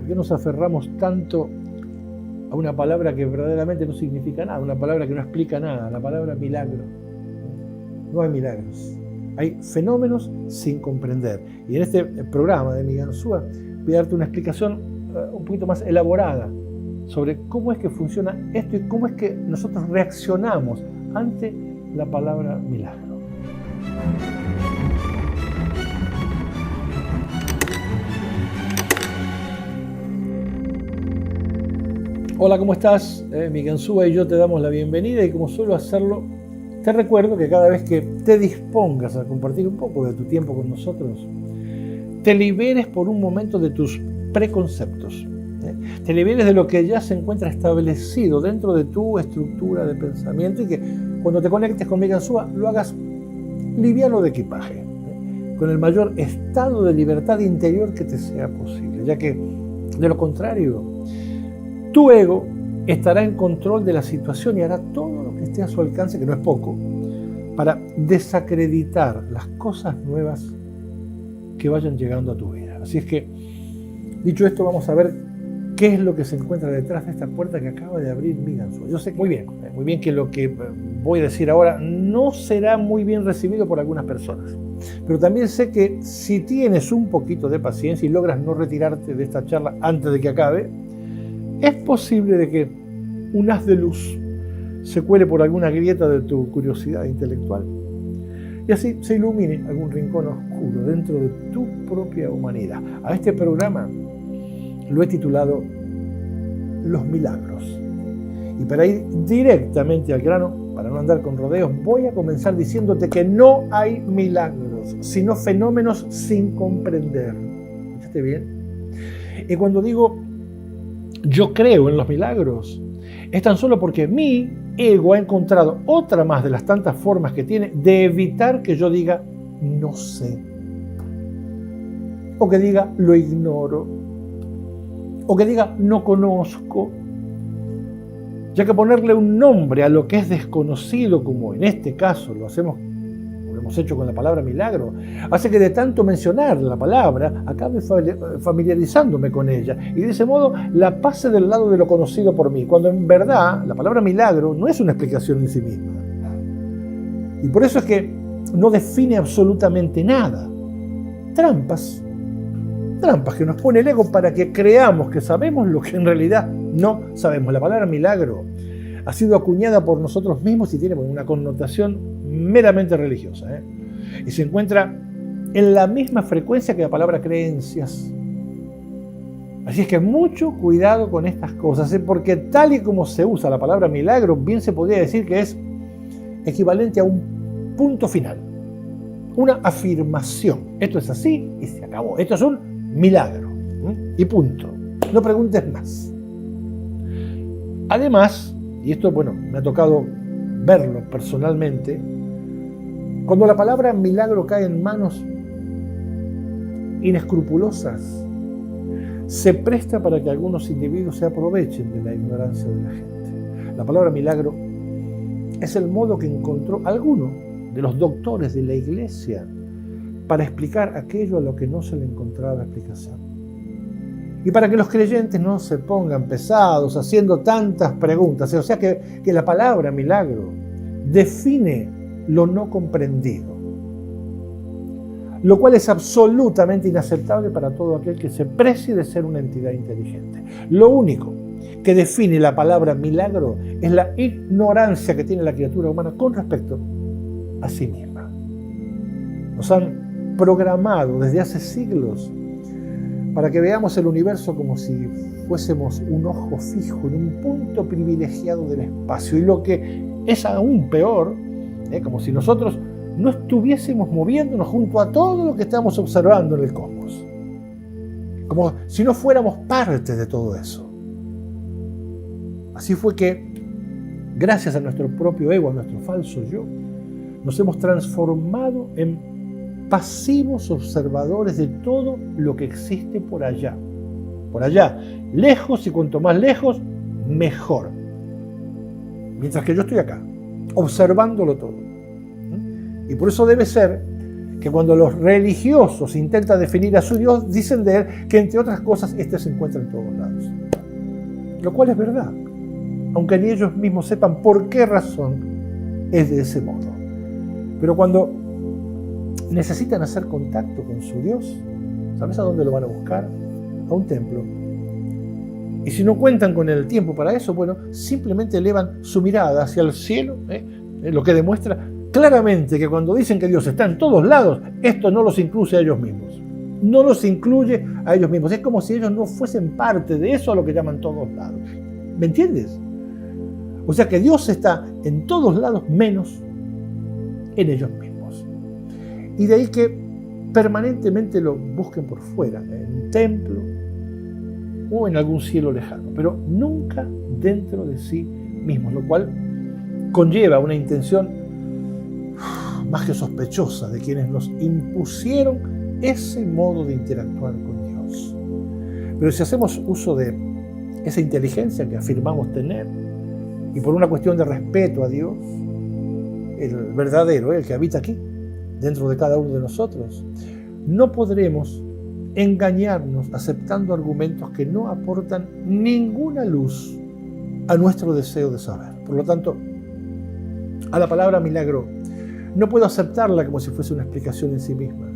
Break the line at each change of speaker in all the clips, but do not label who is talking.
qué nos aferramos tanto a una palabra que verdaderamente no significa nada, una palabra que no explica nada, la palabra milagro? No hay milagros, hay fenómenos sin comprender. Y en este programa de Miguel Ansúa voy a darte una explicación un poquito más elaborada sobre cómo es que funciona esto y cómo es que nosotros reaccionamos ante la palabra milagro. Hola, ¿cómo estás? Miguel Ansúa y yo te damos la bienvenida, y como suelo hacerlo, te recuerdo que cada vez que te dispongas a compartir un poco de tu tiempo con nosotros, te liberes por un momento de tus preconceptos, te liberes de lo que ya se encuentra establecido dentro de tu estructura de pensamiento, y que cuando te conectes con Miguel Ansúa lo hagas liviano de equipaje, con el mayor estado de libertad interior que te sea posible, ya que de lo contrario, tu ego estará en control de la situación y hará todo lo que esté a su alcance, que no es poco, para desacreditar las cosas nuevas que vayan llegando a tu vida. Así es que, dicho esto, vamos a ver qué es lo que se encuentra detrás de esta puerta que acaba de abrir Miguel Ansúa. Yo sé muy bien que lo que voy a decir ahora no será muy bien recibido por algunas personas, pero también sé que si tienes un poquito de paciencia y logras no retirarte de esta charla antes de que acabe, es posible de que un haz de luz se cuele por alguna grieta de tu curiosidad intelectual y así se ilumine algún rincón oscuro dentro de tu propia humanidad. A este programa lo he titulado Los Milagros. Y para ir directamente al grano, para no andar con rodeos, voy a comenzar diciéndote que no hay milagros, sino fenómenos sin comprender. ¿Escuchaste bien? Y cuando digo yo creo en los milagros, es tan solo porque mi ego ha encontrado otra más de las tantas formas que tiene de evitar que yo diga no sé, o que diga lo ignoro, o que diga no conozco, ya que ponerle un nombre a lo que es desconocido, como en este caso lo hemos hecho con la palabra milagro, hace que de tanto mencionar la palabra acabe familiarizándome con ella y de ese modo la pase del lado de lo conocido por mí, cuando en verdad la palabra milagro no es una explicación en sí misma. Y por eso es que no define absolutamente nada. Trampas que nos pone el ego para que creamos que sabemos lo que en realidad no sabemos. La palabra milagro ha sido acuñada por nosotros mismos y tiene una connotación meramente religiosa, y se encuentra en la misma frecuencia que la palabra creencias. Así es que mucho cuidado con estas cosas, porque tal y como se usa la palabra milagro, bien se podría decir que es equivalente a un punto final, una afirmación. Esto es así y se acabó. Esto es un milagro, y punto. No preguntes más. Además, y esto, me ha tocado verlo personalmente, cuando la palabra milagro cae en manos inescrupulosas, se presta para que algunos individuos se aprovechen de la ignorancia de la gente. La palabra milagro es el modo que encontró alguno de los doctores de la iglesia para explicar aquello a lo que no se le encontraba explicación. Y para que los creyentes no se pongan pesados haciendo tantas preguntas. O sea que la palabra milagro define lo no comprendido, lo cual es absolutamente inaceptable para todo aquel que se precie de ser una entidad inteligente. Lo único que define la palabra milagro es la ignorancia que tiene la criatura humana con respecto a sí misma. Nos han programado desde hace siglos para que veamos el universo como si fuésemos un ojo fijo en un punto privilegiado del espacio, y lo que es aún peor, como si nosotros no estuviésemos moviéndonos junto a todo lo que estamos observando en el cosmos, como si no fuéramos parte de todo eso. Así fue que, gracias a nuestro propio ego, a nuestro falso yo, nos hemos transformado en pasivos observadores de todo lo que existe por allá, lejos, y cuanto más lejos, mejor. Mientras que yo estoy acá, observándolo todo. Y por eso debe ser que cuando los religiosos intentan definir a su Dios, dicen de él que entre otras cosas éste se encuentra en todos lados. Lo cual es verdad, aunque ni ellos mismos sepan por qué razón es de ese modo. Pero cuando necesitan hacer contacto con su Dios, ¿sabes a dónde lo van a buscar? A un templo. Y si no cuentan con el tiempo para eso, bueno, simplemente elevan su mirada hacia el cielo, lo que demuestra claramente que cuando dicen que Dios está en todos lados, esto no los incluye a ellos mismos. No los incluye a ellos mismos. Es como si ellos no fuesen parte de eso a lo que llaman todos lados. ¿Me entiendes? O sea que Dios está en todos lados menos en ellos mismos. Y de ahí que permanentemente lo busquen por fuera, en un templo o en algún cielo lejano, pero nunca dentro de sí mismos, lo cual conlleva una intención más que sospechosa de quienes nos impusieron ese modo de interactuar con Dios. Pero si hacemos uso de esa inteligencia que afirmamos tener, y por una cuestión de respeto a Dios, el verdadero, el que habita aquí, dentro de cada uno de nosotros, no podremos engañarnos aceptando argumentos que no aportan ninguna luz a nuestro deseo de saber. Por lo tanto, a la palabra milagro no puedo aceptarla como si fuese una explicación en sí misma.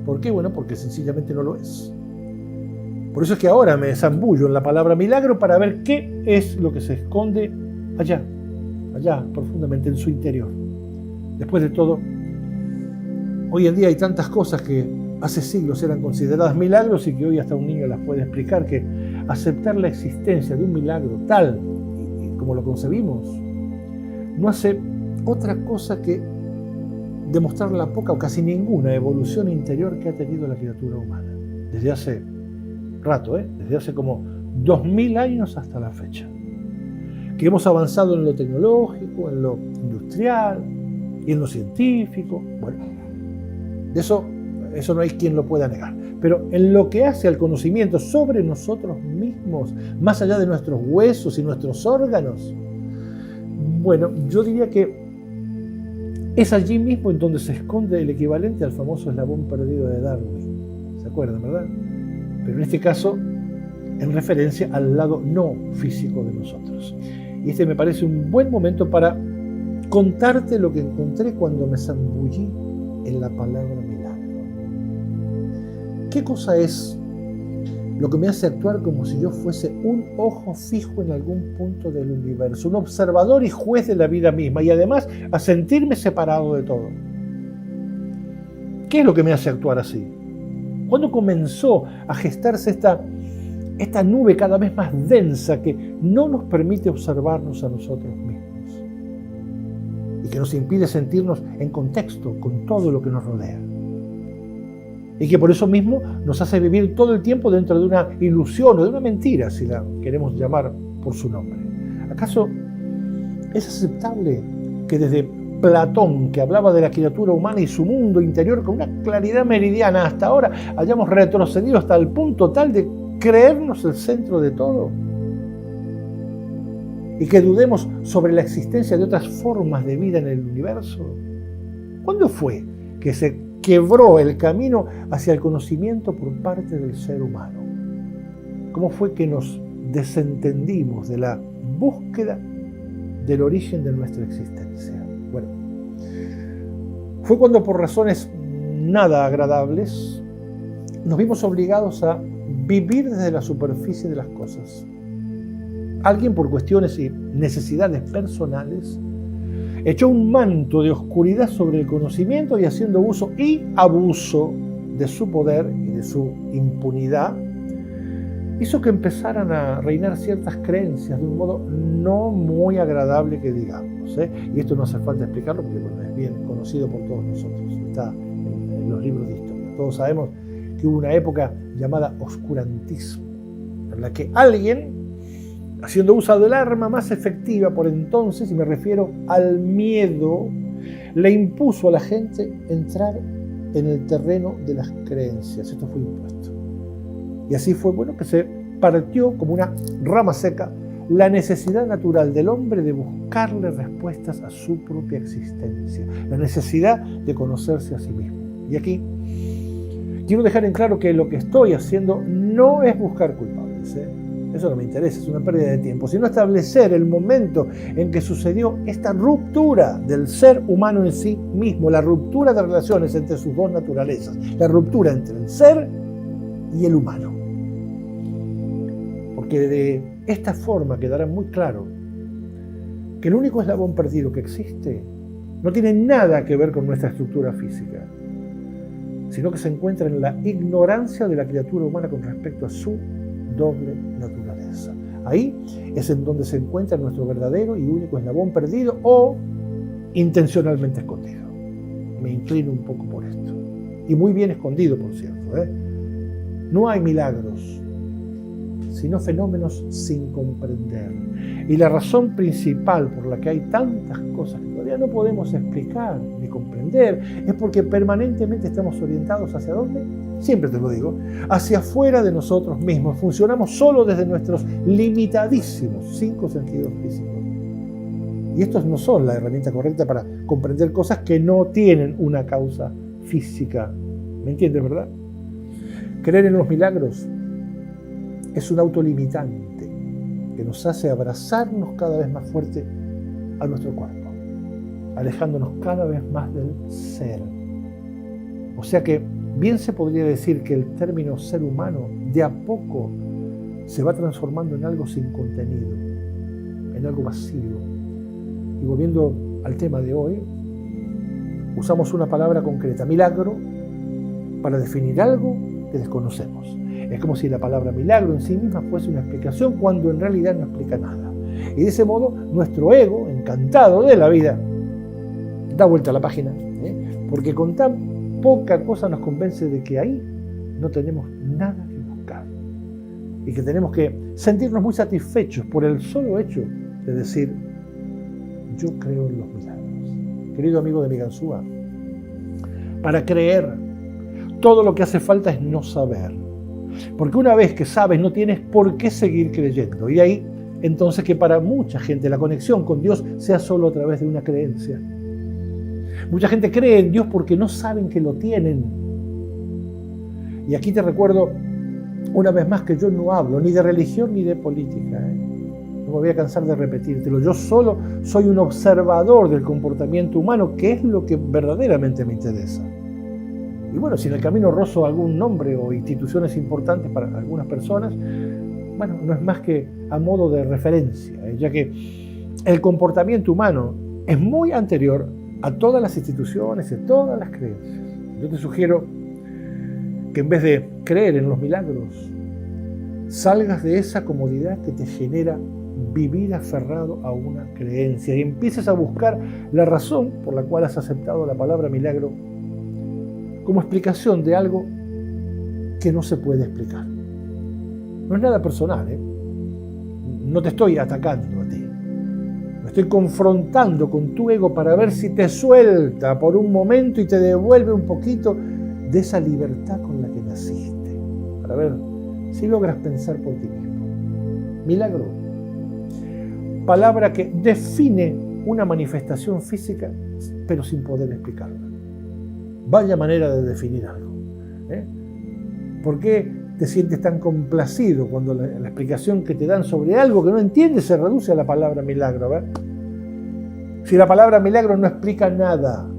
¿Por qué? Bueno, porque sencillamente no lo es. Por eso es que ahora me zambullo en la palabra milagro para ver qué es lo que se esconde allá profundamente en su interior. Después de todo, hoy en día hay tantas cosas que hace siglos eran consideradas milagros y que hoy hasta un niño las puede explicar, que aceptar la existencia de un milagro tal y como lo concebimos no hace otra cosa que demostrar la poca o casi ninguna evolución interior que ha tenido la criatura humana desde hace rato, desde hace como 2000 años hasta la fecha, que hemos avanzado en lo tecnológico, en lo industrial y en lo científico. Bueno, de eso no hay quien lo pueda negar. Pero en lo que hace al conocimiento sobre nosotros mismos, más allá de nuestros huesos y nuestros órganos, bueno, yo diría que es allí mismo en donde se esconde el equivalente al famoso eslabón perdido de Darwin. ¿Se acuerdan, verdad? Pero en este caso, en referencia al lado no físico de nosotros. Y este me parece un buen momento para contarte lo que encontré cuando me zambullí en la palabra milagro. ¿Qué cosa es lo que me hace actuar como si yo fuese un ojo fijo en algún punto del universo, un observador y juez de la vida misma, y además a sentirme separado de todo? ¿Qué es lo que me hace actuar así? ¿Cuándo comenzó a gestarse esta nube cada vez más densa que no nos permite observarnos a nosotros mismos y que nos impide sentirnos en contexto con todo lo que nos rodea? Y que por eso mismo nos hace vivir todo el tiempo dentro de una ilusión o de una mentira, si la queremos llamar por su nombre. ¿Acaso es aceptable que desde Platón, que hablaba de la criatura humana y su mundo interior con una claridad meridiana, hasta ahora hayamos retrocedido hasta el punto tal de creernos el centro de todo? Y que dudemos sobre la existencia de otras formas de vida en el universo. ¿Cuándo fue que se quebró el camino hacia el conocimiento por parte del ser humano? ¿Cómo fue que nos desentendimos de la búsqueda del origen de nuestra existencia? Bueno, fue cuando por razones nada agradables nos vimos obligados a vivir desde la superficie de las cosas. Alguien, por cuestiones y necesidades personales, echó un manto de oscuridad sobre el conocimiento y, haciendo uso y abuso de su poder y de su impunidad, hizo que empezaran a reinar ciertas creencias de un modo no muy agradable, que digamos. Y esto no hace falta explicarlo porque bueno, es bien conocido por todos nosotros. Está en los libros de historia. Todos sabemos que hubo una época llamada oscurantismo, en la que alguien, haciendo uso del arma más efectiva por entonces, y me refiero al miedo, le impuso a la gente entrar en el terreno de las creencias. Esto fue impuesto. Y así fue, bueno, que se partió como una rama seca la necesidad natural del hombre de buscarle respuestas a su propia existencia, la necesidad de conocerse a sí mismo. Y aquí quiero dejar en claro que lo que estoy haciendo no es buscar culpables, Eso no me interesa, es una pérdida de tiempo, sino establecer el momento en que sucedió esta ruptura del ser humano en sí mismo, la ruptura de relaciones entre sus dos naturalezas, la ruptura entre el ser y el humano. Porque de esta forma quedará muy claro que el único eslabón perdido que existe no tiene nada que ver con nuestra estructura física, sino que se encuentra en la ignorancia de la criatura humana con respecto a su doble naturaleza. Ahí es en donde se encuentra nuestro verdadero y único eslabón perdido o intencionalmente escondido. Me inclino un poco por esto. Y muy bien escondido, por cierto. No hay milagros, sino fenómenos sin comprender. Y la razón principal por la que hay tantas cosas que todavía no podemos explicar ni comprender es porque permanentemente estamos orientados ¿hacia dónde? Siempre te lo digo, hacia afuera de nosotros mismos. Funcionamos solo desde nuestros limitadísimos 5 sentidos físicos. Y estos no son la herramienta correcta para comprender cosas que no tienen una causa física. ¿Me entiendes, verdad? Creer en los milagros es un autolimitante que nos hace abrazarnos cada vez más fuerte a nuestro cuerpo, alejándonos cada vez más del ser. O sea que bien se podría decir que el término ser humano de a poco se va transformando en algo sin contenido, en algo vacío. Y volviendo al tema de hoy, usamos una palabra concreta, milagro, para definir algo que desconocemos. Es como si la palabra milagro en sí misma fuese una explicación cuando en realidad no explica nada. Y de ese modo nuestro ego, encantado de la vida, da vuelta a la página, porque con tan poca cosa nos convence de que ahí no tenemos nada que buscar y que tenemos que sentirnos muy satisfechos por el solo hecho de decir yo creo en los milagros. Querido amigo de mi ganzúa, para creer todo lo que hace falta es no saber. Porque una vez que sabes no tienes por qué seguir creyendo. Y ahí entonces que para mucha gente la conexión con Dios sea solo a través de una creencia. Mucha gente cree en Dios porque no saben que lo tienen. Y aquí te recuerdo una vez más que yo no hablo ni de religión ni de política. No me voy a cansar de repetírtelo. Yo solo soy un observador del comportamiento humano, que es lo que verdaderamente me interesa. Y bueno, si en el camino rozo algún nombre o instituciones importantes para algunas personas, bueno, no es más que a modo de referencia, ya que el comportamiento humano es muy anterior a todas las instituciones y a todas las creencias. Yo te sugiero que en vez de creer en los milagros, salgas de esa comodidad que te genera vivir aferrado a una creencia y empieces a buscar la razón por la cual has aceptado la palabra milagro como explicación de algo que no se puede explicar. No es nada personal, No te estoy atacando a ti. Me estoy confrontando con tu ego para ver si te suelta por un momento y te devuelve un poquito de esa libertad con la que naciste. Para ver si logras pensar por ti mismo. Milagro. Palabra que define una manifestación física, pero sin poder explicarla. Vaya manera de definir algo. ¿Por qué te sientes tan complacido cuando la explicación que te dan sobre algo que no entiendes se reduce a la palabra milagro? A ver. Si la palabra milagro no explica nada,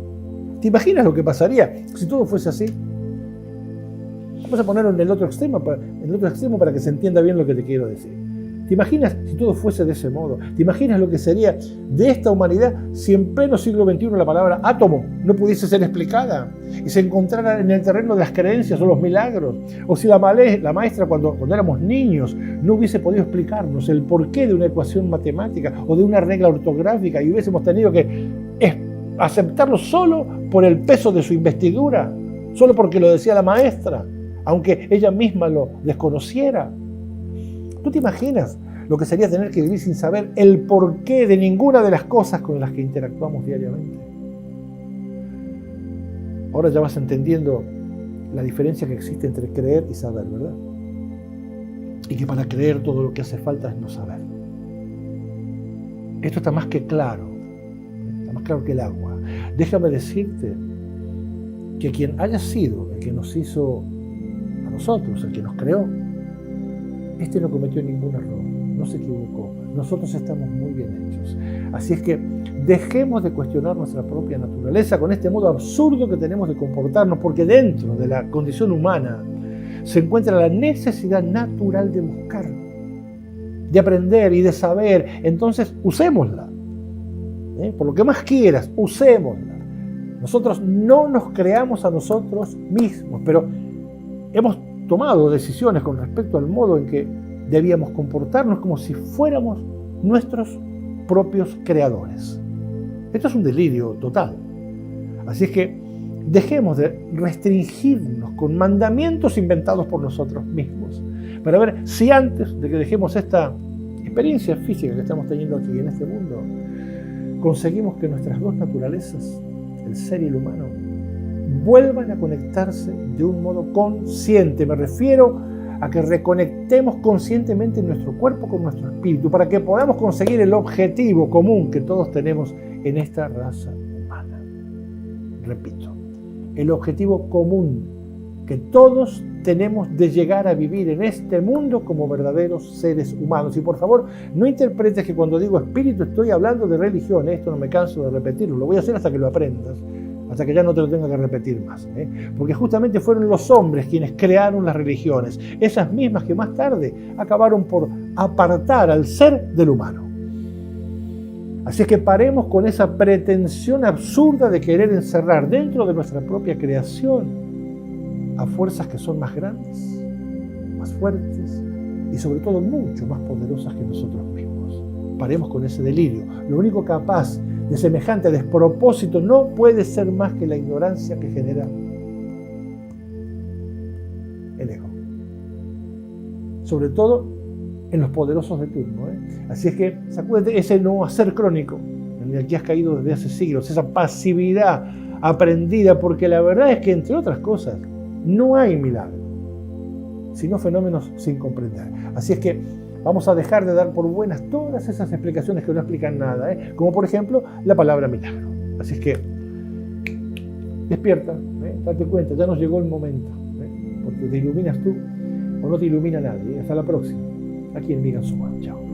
¿te imaginas lo que pasaría si todo fuese así? Vamos a ponerlo en el otro extremo para que se entienda bien lo que te quiero decir. ¿Te imaginas si todo fuese de ese modo? ¿Te imaginas lo que sería de esta humanidad si en pleno siglo XXI la palabra átomo no pudiese ser explicada y se encontrara en el terreno de las creencias o los milagros? O si la maestra cuando éramos niños no hubiese podido explicarnos el porqué de una ecuación matemática o de una regla ortográfica y hubiésemos tenido que aceptarlo solo por el peso de su investidura, solo porque lo decía la maestra, aunque ella misma lo desconociera. ¿Tú te imaginas lo que sería tener que vivir sin saber el porqué de ninguna de las cosas con las que interactuamos diariamente? Ahora ya vas entendiendo la diferencia que existe entre creer y saber, ¿verdad? Y que para creer todo lo que hace falta es no saber. Esto está más que claro, está más claro que el agua. Déjame decirte que quien haya sido el que nos hizo a nosotros, el que nos creó, este no cometió ningún error, no se equivocó. Nosotros estamos muy bien hechos. Así es que dejemos de cuestionar nuestra propia naturaleza con este modo absurdo que tenemos de comportarnos, porque dentro de la condición humana se encuentra la necesidad natural de buscar, de aprender y de saber. Entonces, usémosla. Por lo que más quieras, usémosla. Nosotros no nos creamos a nosotros mismos, pero hemos tomado decisiones con respecto al modo en que debíamos comportarnos como si fuéramos nuestros propios creadores. Esto es un delirio total. Así es que dejemos de restringirnos con mandamientos inventados por nosotros mismos, para ver si antes de que dejemos esta experiencia física que estamos teniendo aquí en este mundo, conseguimos que nuestras dos naturalezas, el ser y el humano, vuelvan a conectarse de un modo consciente. Me refiero a que reconectemos conscientemente nuestro cuerpo con nuestro espíritu, para que podamos conseguir el objetivo común que todos tenemos en esta raza humana. Repito, el objetivo común que todos tenemos de llegar a vivir en este mundo como verdaderos seres humanos. Y por favor, no interpretes que cuando digo espíritu estoy hablando de religión. Esto no me canso de repetirlo, lo voy a hacer hasta que lo aprendas, hasta que ya no te lo tenga que repetir más. Porque justamente fueron los hombres quienes crearon las religiones, esas mismas que más tarde acabaron por apartar al ser del humano. Así es que paremos con esa pretensión absurda de querer encerrar dentro de nuestra propia creación a fuerzas que son más grandes, más fuertes y sobre todo mucho más poderosas que nosotros mismos. Paremos con ese delirio. Lo único capaz de semejante despropósito no puede ser más que la ignorancia que genera el ego. Sobre todo en los poderosos de turno. Así es que sacúdete ese no hacer crónico en el que has caído desde hace siglos, esa pasividad aprendida, porque la verdad es que, entre otras cosas, no hay milagro, sino fenómenos sin comprender. Así es que vamos a dejar de dar por buenas todas esas explicaciones que no explican nada, como por ejemplo la palabra milagro. Así es que despierta, date cuenta, ya nos llegó el momento, porque te iluminas tú o no te ilumina nadie. Hasta la próxima, aquí en Migan Suma. Chao.